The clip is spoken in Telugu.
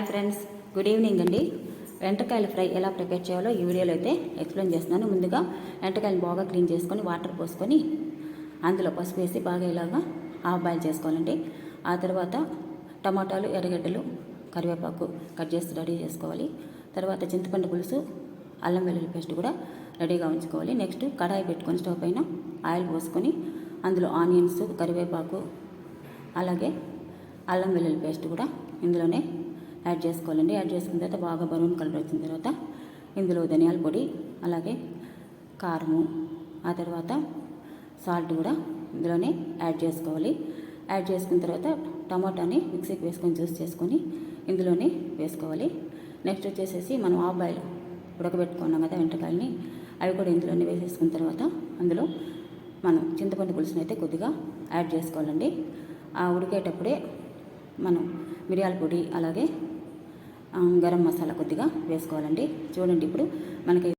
హాయ్ ఫ్రెండ్స్, గుడ్ ఈవినింగ్ అండి. వెంటకాయల ఫ్రై ఎలా ప్రిపేర్ చేయాలో ఈ వీడియోలో అయితే ఎక్స్ప్లెయిన్ చేస్తున్నాను. ముందుగా వెంటకాయలు బాగా క్లీన్ చేసుకొని వాటర్ పోసుకొని అందులో పసుపు వేసి బాగా ఇలాగా హాఫ్ బాయిల్ చేసుకోవాలండి. ఆ తర్వాత టమాటాలు, ఎర్రగడ్డలు, కరివేపాకు కట్ చేసి రెడీ చేసుకోవాలి. తర్వాత చింతపండు పులుసు, అల్లం వెల్లుల్లి పేస్ట్ కూడా రెడీగా ఉంచుకోవాలి. నెక్స్ట్ కడాయి పెట్టుకొని స్టవ్ పైన ఆయిల్ పోసుకొని అందులో ఆనియన్స్, కరివేపాకు, అలాగే అల్లం వెల్లుల్లి పేస్ట్ కూడా ఇందులోనే యాడ్ చేసుకోవాలండి. యాడ్ చేసుకున్న తర్వాత బాగా బరూన్ కలర్ వచ్చిన తర్వాత ఇందులో ధనియాల పొడి, అలాగే కారము, ఆ తర్వాత సాల్ట్ కూడా ఇందులోనే యాడ్ చేసుకోవాలి. యాడ్ చేసుకున్న తర్వాత టమాటాని మిక్సీకి వేసుకొని జ్యూస్ చేసుకొని ఇందులోనే వేసుకోవాలి. నెక్స్ట్ వచ్చేసేసి మనం హాఫ్ బాయిల్ ఉడకబెట్టుకున్నాం కదా వెంటకాయలని, అవి కూడా ఇందులోనే వేసేసుకున్న తర్వాత అందులో మనం చింతపండు పులుసుని అయితే కొద్దిగా యాడ్ చేసుకోవాలండి. ఆ ఉడికేటప్పుడే మనం మిరియాల పొడి, అలాగే గరం మసాలా కొద్దిగా వేసుకోవాలండి. చూడండి, ఇప్పుడు మనకి